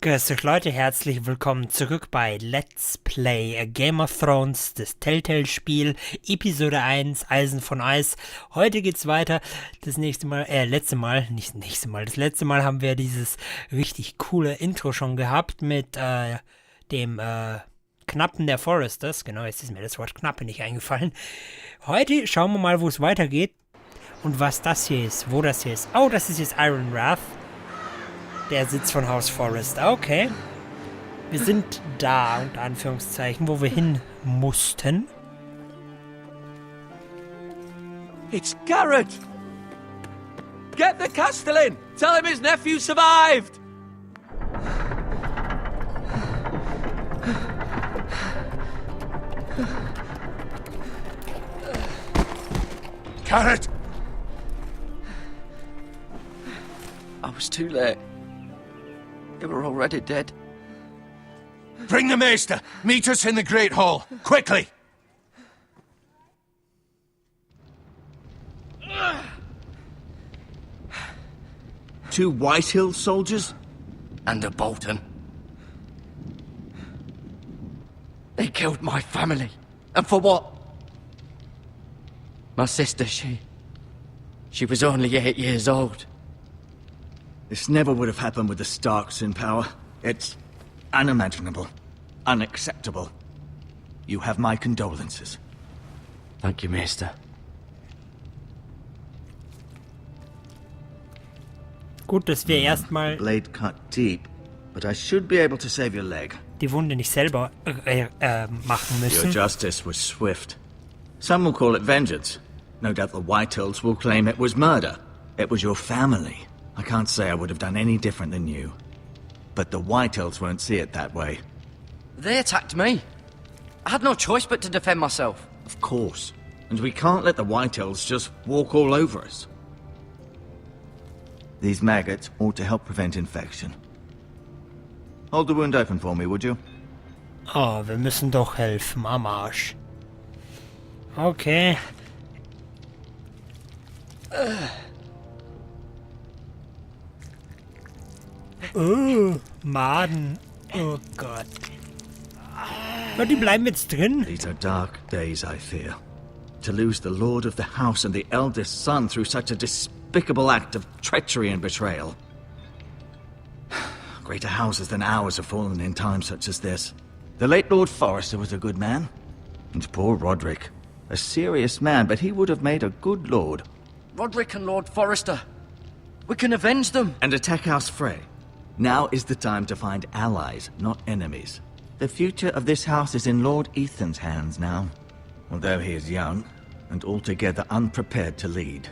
Grüß euch Leute, herzlich willkommen zurück bei Let's Play A Game of Thrones, das Telltale-Spiel, Episode 1, Eisen von Eis. Heute geht's weiter. Das letzte Mal haben wir dieses richtig coole Intro schon gehabt mit dem Knappen der Forresters. Genau, jetzt ist mir das Wort Knappe nicht eingefallen. Heute schauen wir mal, wo es weitergeht und was das hier ist, wo das hier ist. Oh, das ist jetzt Iron Wrath. Der Sitz von Haus Forrester, okay. Wir sind da, unter Anführungszeichen, wo wir hin mussten. It's Garred! Get the Castellan! Tell him his nephew survived! Garred! I was too late. They were already dead. Bring the maester! Meet us in the Great Hall! Quickly! Two Whitehill soldiers? And a Bolton. They killed my family. And for what? My sister, she was only 8 years old. This never would have happened with the Starks in power. It's unimaginable. Unacceptable. You have my condolences. Thank you, Maester. Gut, dass wir erstmal Blade cut deep, but I should be able to save your leg. die Wunde nicht selber machen Your müssen. justice was swift. Some will call it vengeance. No doubt the Whitehills will claim it was murder. It was your family. I can't say I would have done any different than you. But the Whitehills won't see it that way. They attacked me. I had no choice but to defend myself. Of course. And we can't let the Whitehills just walk all over us. These maggots ought to help prevent infection. Hold the wound open for me, would you? Oh, wir müssen doch helfen, am Arsch. Okay. Oh, Maden. Oh Gott. Ja, die bleiben jetzt drin. These are dark days, I fear. To lose the lord of the house and the eldest son through such a despicable act of treachery and betrayal. Greater houses than ours have fallen in times such as this. The late Lord Forrester was a good man. And poor Roderick. A serious man, but he would have made a good lord. Roderick and Lord Forrester. We can avenge them. And attack House Frey. Now is the time to find allies, not enemies. The future of this house is in Lord Ethan's hands now. Although he is young, and altogether unprepared to lead.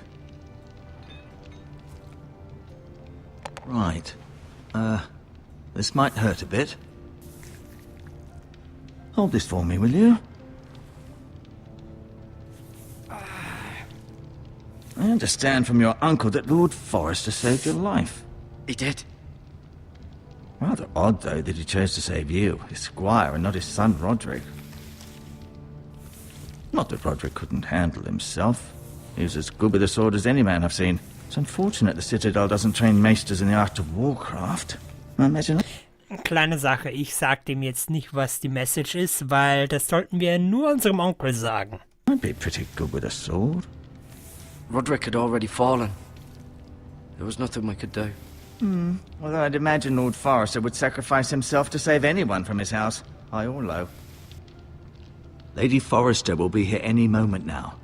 Right. This might hurt a bit. Hold this for me, will you? I understand from your uncle that Lord Forrester saved your life. He did. Rather odd, though, that he chose to save you, his squire, and not his son Roderick. Not that Roderick couldn't handle himself. He was as good with a sword as any man I've seen. It's unfortunate the Citadel doesn't train maesters in the art of warcraft. I imagine... Kleine Sache, ich sag dem jetzt nicht, was die Message ist, weil das sollten wir nur unserem Onkel sagen. I'd be pretty good with a sword. Roderick had already fallen. There was nothing we could do. Although I'd imagine Lord Forrester would sacrifice himself to save anyone from his house, high or low. Lady Forrester will be here any moment now.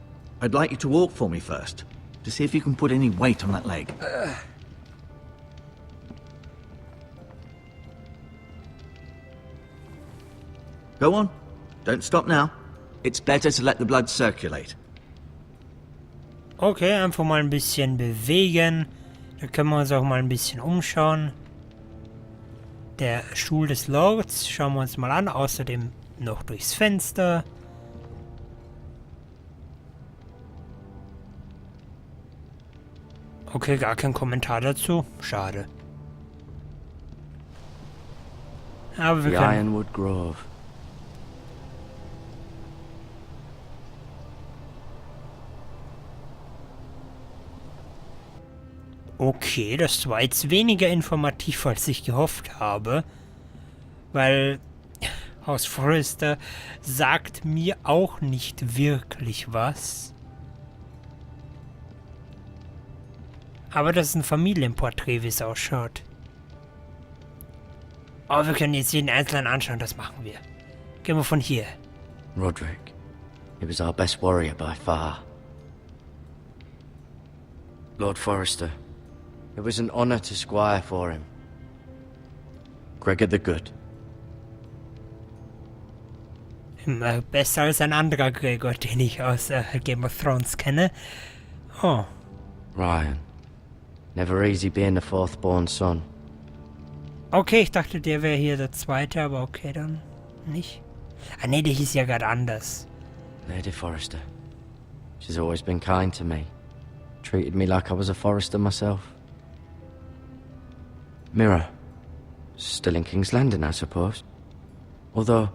I'd like you to walk for me first, to see if you can put any weight on that leg. Go on. Don't stop now. It's better to let the blood circulate. Okay, einfach mal ein bisschen bewegen. Da können wir uns auch mal ein bisschen umschauen. Der Stuhl des Lords schauen wir uns mal an. Außerdem noch durchs Fenster. Okay, gar kein Kommentar dazu. Schade. Aber wir The können... Ironwood Grove. Okay, das war jetzt weniger informativ, als ich gehofft habe. Weil Haus Forrester sagt mir auch nicht wirklich was. Aber das ist ein Familienporträt, wie es ausschaut. Oh, wir können jetzt jeden Einzelnen anschauen, das machen wir. Gehen wir von hier. Roderick. He was our best warrior by far. Lord Forrester. It was an honor to squire for him. Gregor the Good. Besser als ein anderer Gregor, den ich aus Game of Thrones kenne. Oh. Ryan. Never easy being the fourth-born son. Okay, ich dachte, der wäre hier der zweite, aber okay, dann nicht. Ah nee, der hieß ja gerade anders. Lady Forrester. She's always been kind to me. Treated me like I was a Forrester myself. Mirror. Still in King's Landing, I suppose. Although,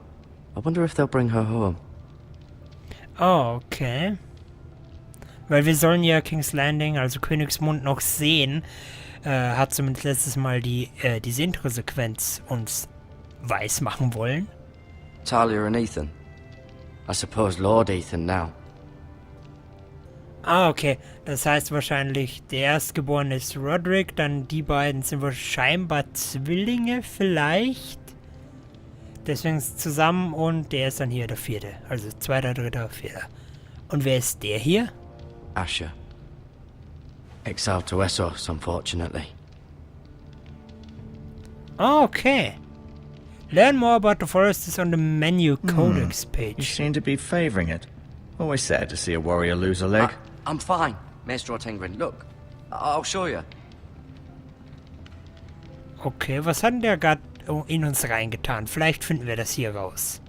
I wonder if they'll bring her home. Oh, okay. Weil wir sollen ja King's Landing, also Königsmund, noch sehen. Hat zumindest letztes Mal diese Intro-Sequenz uns weiß machen wollen. Talia and Ethan. I suppose Lord Ethan now. Ah, okay. Das heißt wahrscheinlich, der Erstgeborene ist Roderick, dann die beiden sind wohl scheinbar Zwillinge vielleicht. Deswegen zusammen und der ist dann hier der vierte. Also zweiter, dritter, vierter. Und wer ist der hier? Asher. Exiled to Essos, unfortunately. Ah, okay. Learn more about the Foresters on the menu codex You page. seem to be favoring it. Always sad to see a warrior lose a leg. I'm fine, Maestro Tengrin. Look, I'll show you. Okay, was hat denn der gerade in uns reingetan? Vielleicht finden wir das hier raus.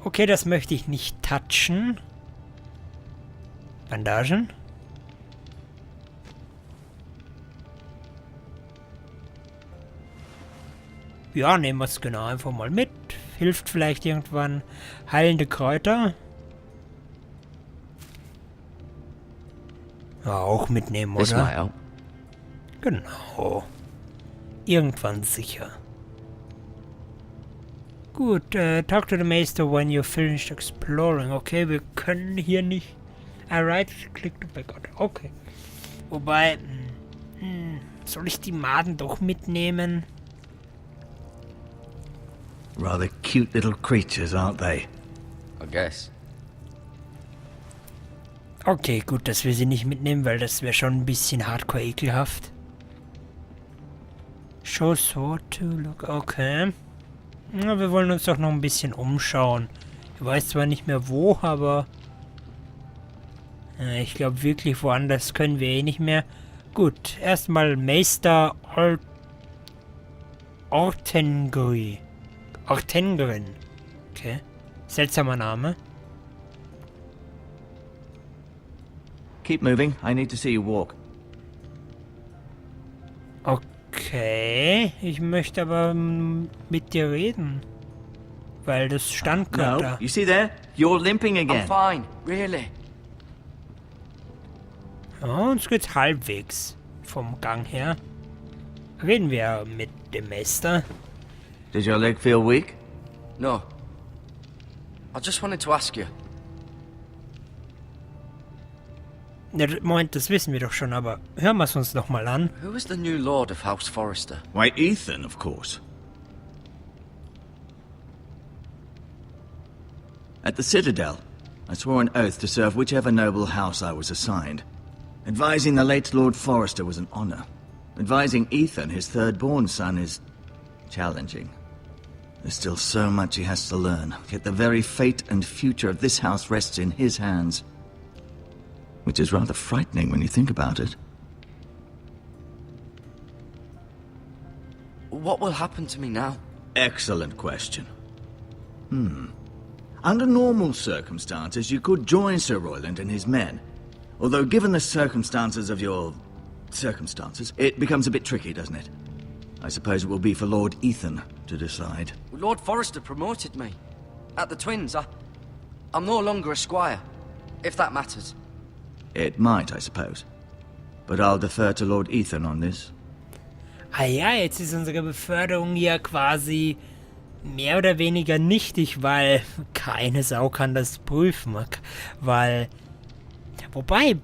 Okay, das möchte ich nicht touchen. Bandagen. Ja, nehmen wir es genau einfach mal mit. Hilft vielleicht irgendwann. Heilende Kräuter. Ja, auch mitnehmen, This oder? might help. Genau. Irgendwann sicher. Gut, talk to the Maester when you're finished exploring. Okay, wir können hier nicht... Alright, click to back out. Okay. Wobei... soll ich die Maden doch mitnehmen? Rather cute little creatures, aren't they? I guess. Okay, gut, dass wir sie nicht mitnehmen, weil das wäre schon ein bisschen hardcore ekelhaft. Show sword to look... Okay. Na, wir wollen uns doch noch ein bisschen umschauen. Ich weiß zwar nicht mehr wo, aber... ich glaube wirklich woanders können wir eh nicht mehr. Gut, erstmal Meister Ortengrin. Okay. Seltsamer Name. Keep moving. I need to see you walk. Okay, ich möchte aber mit dir reden. Weil das stand gerade No, da. you see there? You're limping I'm again. fine, really. Ja, uns geht's halbwegs vom Gang her. Reden wir mit dem Meister. Does your leg feel weak? No. I just wanted to ask you. Ja, Moment, das wissen wir doch schon, aber hören wir es uns noch mal an. Who is the new Lord of House Forrester? Why, Ethan, of course. At the Citadel, I swore an oath to serve whichever noble house I was assigned. Advising the late Lord Forrester was an honor. Advising Ethan, his third-born son, is challenging. There's still so much he has to learn, yet the very fate and future of this house rests in his hands. Which is rather frightening when you think about it. What will happen to me now? Excellent question. Under normal circumstances, you could join Sir Royland and his men. Although given the circumstances of your... circumstances, it becomes a bit tricky, doesn't it? I suppose it will be for Lord Ethan to decide. Lord Forrester promoted me. At the Twins, I'm no longer a squire. If that matters. It might, I suppose. But I'll defer to Lord Ethan on this. Ah ja, jetzt ist unsere Beförderung ja quasi mehr oder weniger nichtig, weil keine Sau kann das prüfen. Weil, wobei,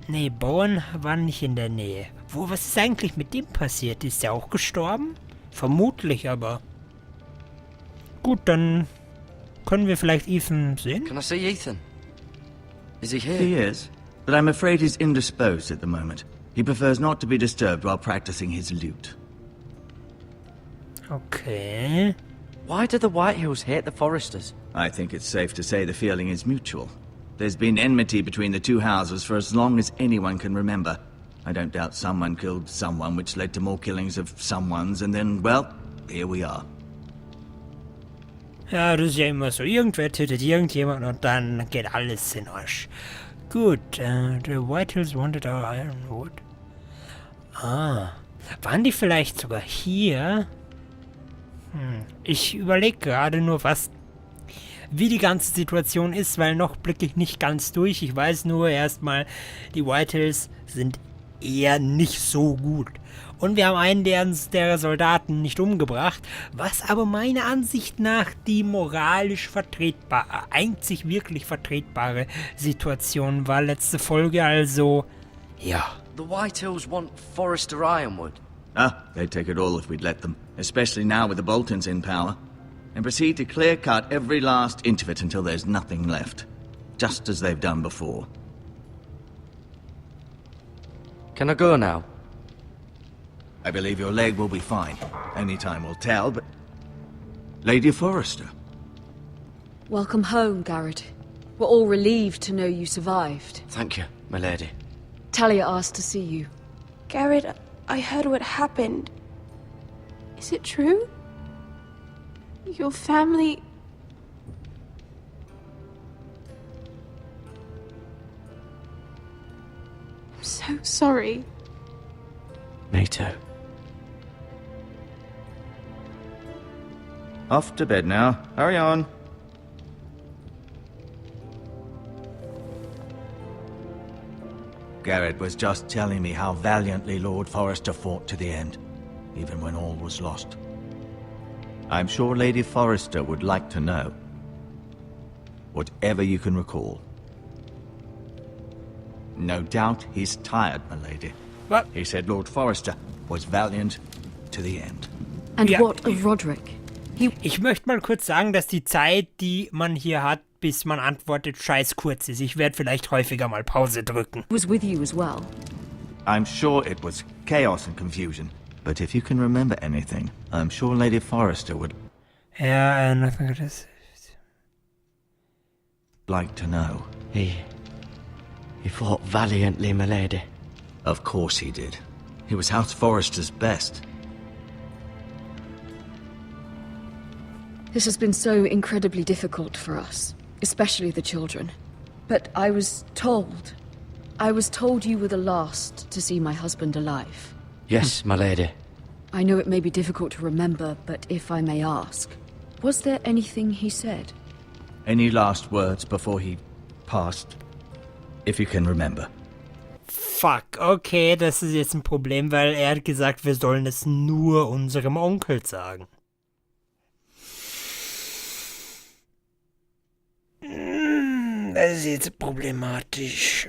nee, Bowen war nicht in der Nähe. Was ist eigentlich mit dem passiert? Ist er auch gestorben? Vermutlich, aber... Gut, dann können wir vielleicht Ethan sehen? Can I see Ethan? Is he here? He is, but I'm afraid he's indisposed at the moment. He prefers not to be disturbed while practicing his lute. Okay. Why do the Whitehills hate the Forresters? I think it's safe to say the feeling is mutual. There's been enmity between the two houses for as long as anyone can remember. I don't doubt someone killed someone, which led to more killings of someones, and then, well, here we are. Ja, das ist ja immer so. Irgendwer tötet irgendjemand und dann geht alles in Arsch. Gut, the Whitehills wanted our ironwood. Ah, waren die vielleicht sogar hier? Ich überlege gerade nur, wie die ganze Situation ist, weil noch blicke ich nicht ganz durch. Ich weiß nur erstmal, die Whitehills sind eher nicht so gut. Und wir haben einen der Soldaten nicht umgebracht, was aber meiner Ansicht nach die moralisch einzig wirklich vertretbare Situation war letzte Folge, also ja. The Whitehills want Forrester Ironwood. Ah, they'd take it all if we'd let them, especially now with the Boltons in power, and proceed to clear-cut every last inch of it until there's nothing left, just as they've done before. Can I go now? I believe your leg will be fine. Only time will tell, but... Lady Forrester. Welcome home, Garred. We're all relieved to know you survived. Thank you, my lady. Talia asked to see you. Garred, I heard what happened. Is it true? Your family... I'm so sorry. Me too. Off to bed now. Hurry on. Garred was just telling me how valiantly Lord Forrester fought to the end, even when all was lost. I'm sure Lady Forrester would like to know. Whatever you can recall. No doubt he's tired, my lady. What? He said Lord Forrester was valiant to the end. And Ja. what of Roderick? Ich möchte mal kurz sagen, dass die Zeit, die man hier hat, bis man antwortet, scheiß kurz ist. Ich werde vielleicht häufiger mal Pause drücken. Was with you as well. I'm sure it was chaos and confusion, but if you can remember anything, I'm sure Lady Forrester would Ja, nothing das. like to know. He fought valiantly, my lady. Of course he did. He was House Forrester's best. This has been so incredibly difficult for us, especially the children. But I was told you were the last to see my husband alive. Yes, my lady. I know it may be difficult to remember, but if I may ask, was there anything he said? Any last words before he passed? If you can remember. Fuck, okay, das ist jetzt ein Problem, weil er hat gesagt, wir sollen es nur unserem Onkel sagen. Das ist jetzt problematisch.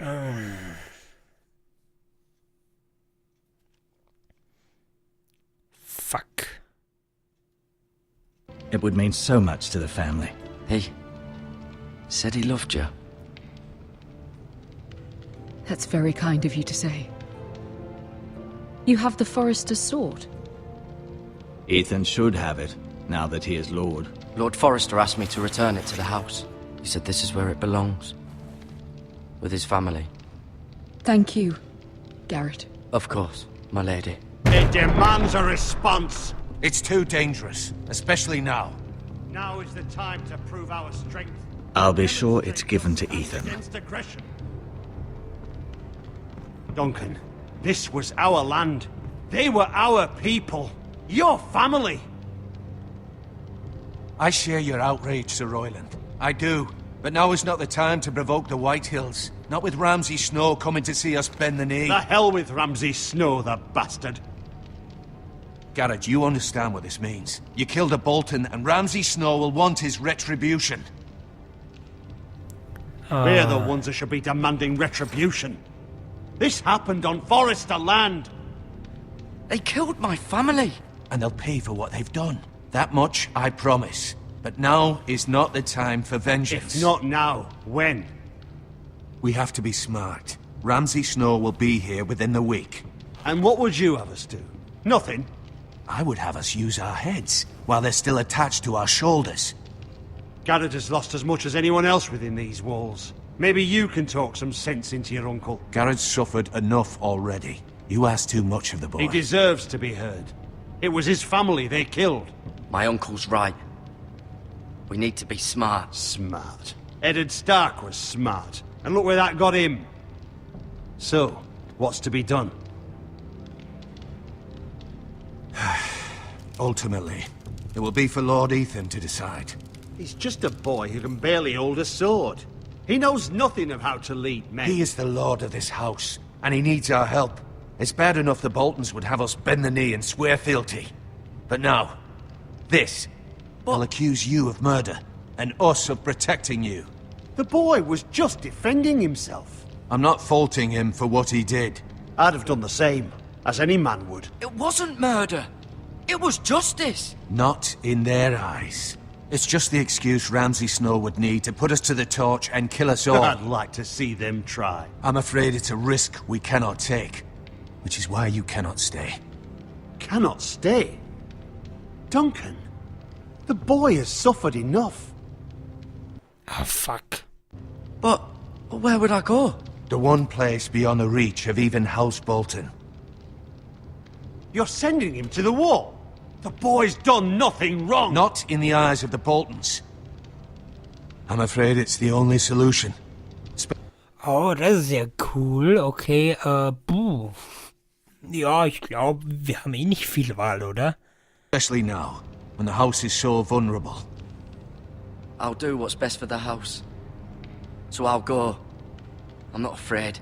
Fuck. It would mean so much to the family. He said he loved you. That's very kind of you to say. You have the Forrester's sword. Ethan should have it, now that he is Lord. Lord Forrester asked me to return it to the house. He said this is where it belongs. With his family. Thank you, Garred. Of course, my lady. It demands a response. It's too dangerous, especially now. Now is the time to prove our strength. I'll be sure it's given to Ethan. Against aggression. Duncan, this was our land. They were our people. Your family. I share your outrage, Sir Royland. I do. But now is not the time to provoke the Whitehills. Not with Ramsay Snow coming to see us bend the knee. The hell with Ramsay Snow, the bastard. Garred, you understand what this means. You killed a Bolton, and Ramsay Snow will want his retribution. We're the ones that should be demanding retribution. This happened on Forrester land. They killed my family. And they'll pay for what they've done. That much I promise. But now is not the time for vengeance. If not now, when? We have to be smart. Ramsay Snow will be here within the week. And what would you have us do? Nothing. I would have us use our heads, while they're still attached to our shoulders. Garred has lost as much as anyone else within these walls. Maybe you can talk some sense into your uncle. Garred's suffered enough already. You ask too much of the boy. He deserves to be heard. It was his family they killed. My uncle's right. We need to be smart. Smart. Eddard Stark was smart. And look where that got him. So, what's to be done? Ultimately, it will be for Lord Ethan to decide. He's just a boy who can barely hold a sword. He knows nothing of how to lead men. He is the lord of this house, and he needs our help. It's bad enough the Boltons would have us bend the knee and swear fealty. But now, this will accuse you of murder, and us of protecting you. The boy was just defending himself. I'm not faulting him for what he did. I'd have done the same, as any man would. It wasn't murder. It was justice. Not in their eyes. It's just the excuse Ramsay Snow would need to put us to the torch and kill us all. I'd like to see them try. I'm afraid it's a risk we cannot take, which is why you cannot stay. Cannot stay? Duncan, the boy has suffered enough. Oh, fuck. But where would I go? The one place beyond the reach of even House Bolton. You're sending him to the wall. The boy's done nothing wrong. Not in the eyes of the Boltons. I'm afraid it's the only solution. Oh, das ist ja cool. Okay, buh. Ja, ich glaube, wir haben eh nicht viel Wahl, oder? Especially now, when the house is so vulnerable. I'll do what's best for the house. So I'll go. I'm not afraid.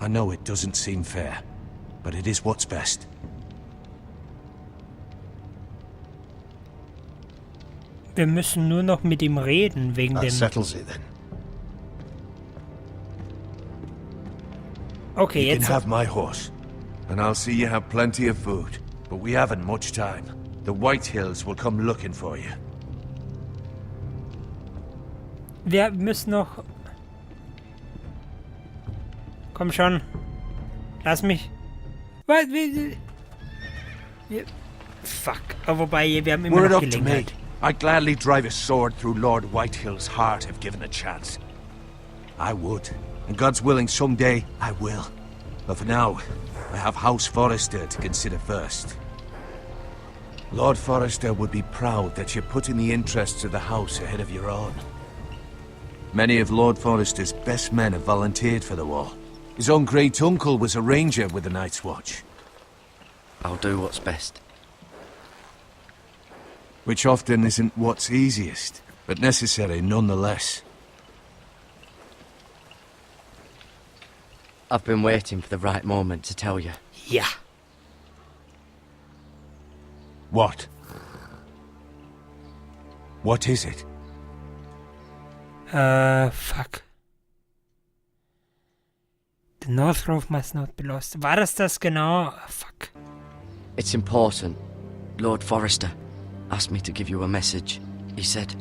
I know it doesn't seem fair, but it is what's best. Wir müssen nur noch mit ihm reden, wegen That dem... settles it then. Okay, You can jetzt... have my horse, and I'll see you have plenty of food. But we haven't much time. The Whitehills will come looking for you. Wir müssen noch... Komm schon. Lass mich... Was? Fuck. Oh, wobei, wir haben immer Were it noch up to me, Gelegenheit. I'd gladly drive a sword through Lord Whitehill's heart if given a chance. I would. And God's willing, someday I will. But for now, I have House Forrester to consider first. Lord Forrester would be proud that you're putting the interests of the house ahead of your own. Many of Lord Forrester's best men have volunteered for the war. His own great-uncle was a ranger with the Night's Watch. I'll do what's best. Which often isn't what's easiest, but necessary nonetheless. I've been waiting for the right moment to tell you. Ja. What? What is it? Fuck. The North Roof must not be lost. War das genau? Fuck. It's important. Lord Forrester asked me to give you a message. He said,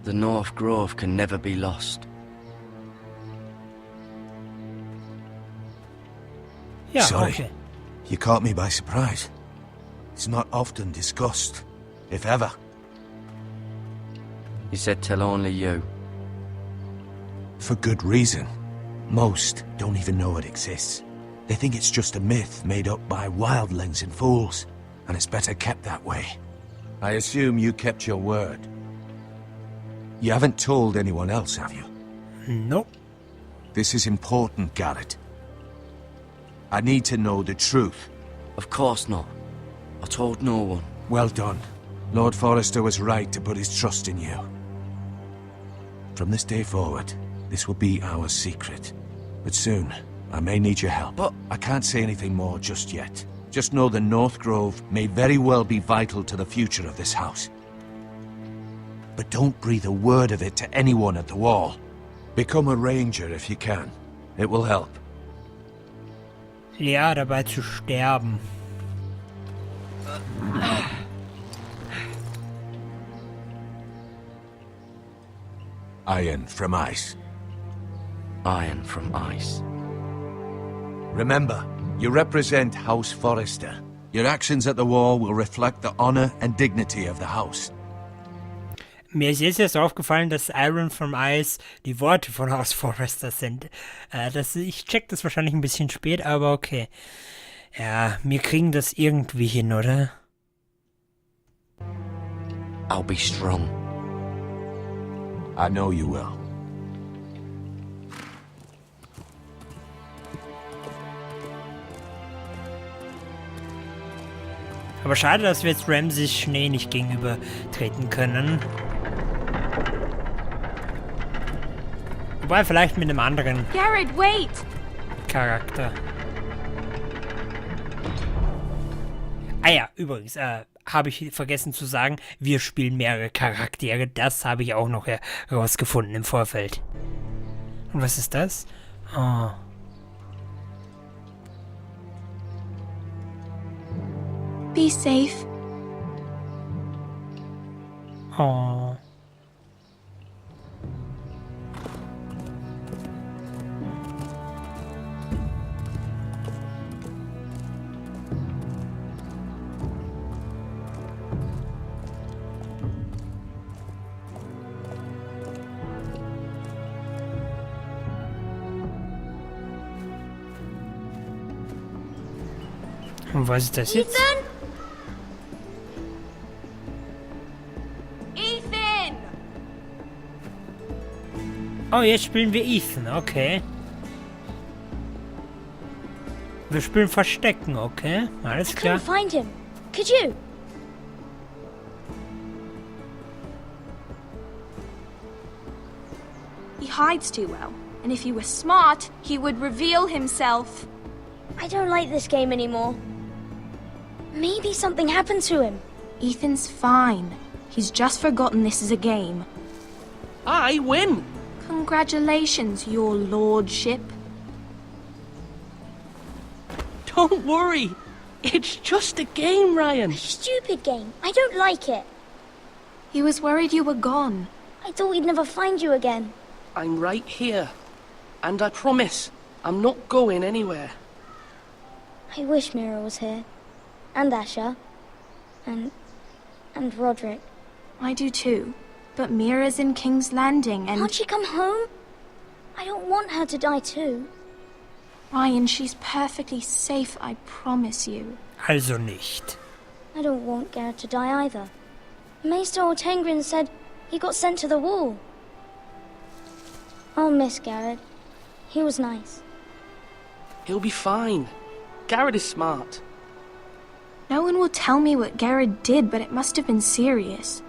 the North Grove can never be lost. Ja, Sorry. okay. You caught me by surprise. It's not often discussed, if ever. He said tell only you. For good reason. Most don't even know it exists. They think it's just a myth made up by wildlings and fools, and it's better kept that way. I assume you kept your word. You haven't told anyone else, have you? Nope. This is important, Garred. I need to know the truth. Of course not. I told no one. Well done. Lord Forrester was right to put his trust in you. From this day forward, this will be our secret. But soon, I may need your help. But I can't say anything more just yet. Just know the North Grove may very well be vital to the future of this house. But don't breathe a word of it to anyone at the wall. Become a ranger if you can. It will help. Ja, dabei zu sterben. Iron from ice. iron from ice. Remember, you represent House Forrester. Your actions at the wall will reflect the honor and dignity of the house. Mir ist jetzt erst aufgefallen, dass Iron from Ice die Worte von Haus Forresters sind. Ich check das wahrscheinlich ein bisschen spät, aber okay. Ja, wir kriegen das irgendwie hin, oder? I'll be strong. I know you will. Aber schade, dass wir jetzt Ramsys Schnee nicht gegenübertreten können. Wobei, vielleicht mit einem anderen Garred, wait! Charakter. Ah ja, übrigens, habe ich vergessen zu sagen, wir spielen mehrere Charaktere. Das habe ich auch noch herausgefunden im Vorfeld. Und was ist das? Oh. Be safe. Oh. Und was ist das jetzt? Ethan! Oh, jetzt spielen wir Ethan, okay. Wir spielen Verstecken, okay. Alles klar. Couldn't find him. Could you? He hides too well, and if he were smart, he would reveal himself. I don't like this game anymore. Maybe something happened to him. Ethan's fine. He's just forgotten this is a game. I win! Congratulations, your lordship. Don't worry. It's just a game, Ryan. Stupid game. I don't like it. He was worried you were gone. I thought we'd never find you again. I'm right here. And I promise, I'm not going anywhere. I wish Mira was here. And Asher. And Roderick. I do too. But Mira's in King's Landing and... Can't she come home? I don't want her to die too. Ryan, she's perfectly safe, I promise you. Also nicht. I don't want Garred to die either. Maester Ortengrin said he got sent to the wall. I'll miss Garred. He was nice. He'll be fine. Garred is smart. No one will tell me what Garred did, but it must have been serious.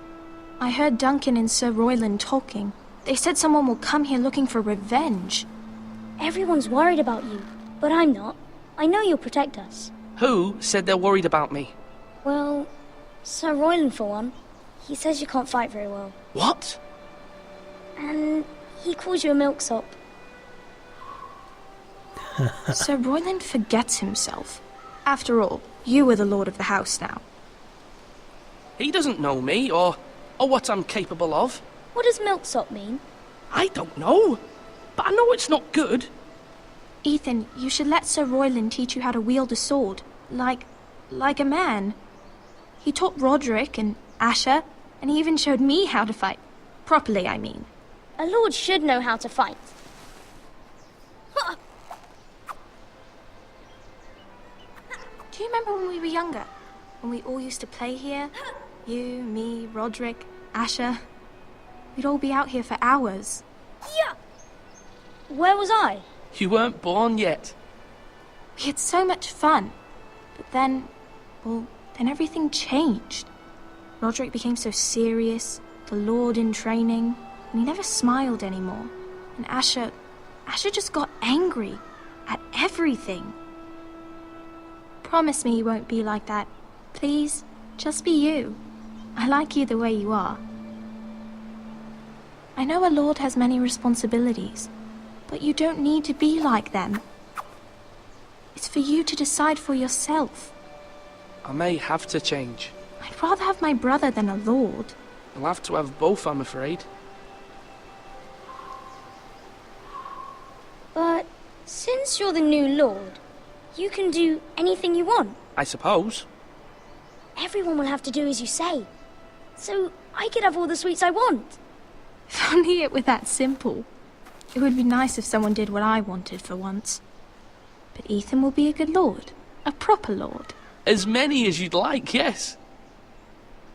I heard Duncan and Sir Royland talking. They said someone will come here looking for revenge. Everyone's worried about you, but I'm not. I know you'll protect us. Who said they're worried about me? Well, Sir Royland for one. He says you can't fight very well. What? And he calls you a milksop. Sir Royland forgets himself. After all, you are the lord of the house now. He doesn't know me, or what I'm capable of. What does milksop mean? I don't know. But I know it's not good. Ethan, you should let Sir Royland teach you how to wield a sword. Like a man. He taught Roderick and Asher, and he even showed me how to fight. Properly, I mean. A lord should know how to fight. Do you remember when we were younger? When we all used to play here? You, me, Roderick, Asher. We'd all be out here for hours. Yeah. Where was I? You weren't born yet. We had so much fun. But then everything changed. Roderick became so serious, the Lord in training. and he never smiled anymore. And Asher just got angry at everything. Promise me you won't be like that. Please, just be you. I like you the way you are. I know a lord has many responsibilities, but you don't need to be like them. It's for you to decide for yourself. I may have to change. I'd rather have my brother than a lord. I'll have to have both, I'm afraid. But since you're the new lord, you can do anything you want. I suppose. Everyone will have to do as you say. So I could have all the sweets I want. If only it were that simple. It would be nice if someone did what I wanted for once. But Ethan will be a good lord. A proper lord. As many as you'd like, yes.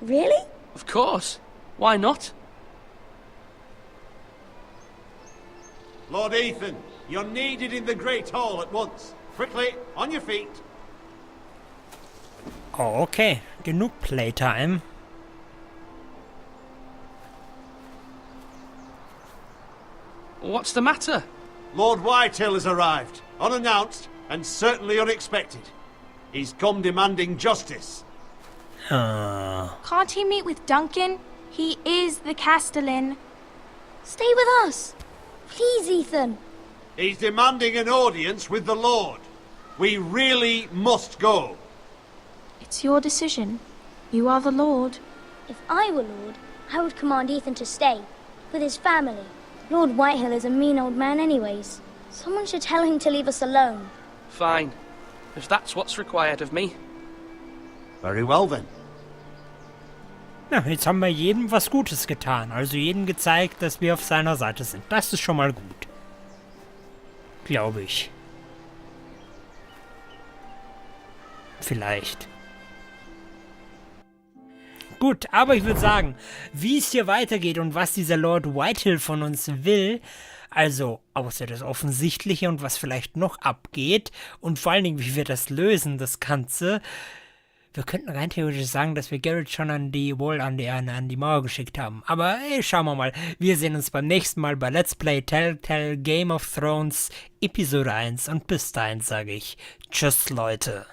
Really? Of course. Why not? Lord Ethan, you're needed in the Great Hall at once. Quickly, on your feet. Oh, okay. Genug Playtime. What's the matter? Lord Whitehill has arrived, unannounced and certainly unexpected. He's come demanding justice. Can't he meet with Duncan? He is the Castellan. Stay with us. Please, Ethan. He's demanding an audience with the Lord. We really must go. It's your decision. You are the lord. If I were lord, I would command Ethan to stay, with his family. Lord Whitehill is a mean old man anyways. Someone should tell him to leave us alone. Fine. If that's what's required of me. Very well then. Ja, jetzt haben wir jedem was Gutes getan. Also jedem gezeigt, dass wir auf seiner Seite sind. Das ist schon mal gut. Glaube ich. Vielleicht. Gut, aber ich würde sagen, wie es hier weitergeht und was dieser Lord Whitehill von uns will, also außer das Offensichtliche und was vielleicht noch abgeht und vor allen Dingen, wie wir das lösen, das Ganze. Wir könnten rein theoretisch sagen, dass wir Garred schon an die Mauer geschickt haben. Aber schauen wir mal. Wir sehen uns beim nächsten Mal bei Let's Play Telltale Game of Thrones Episode 1 und bis dahin sage ich Tschüss, Leute.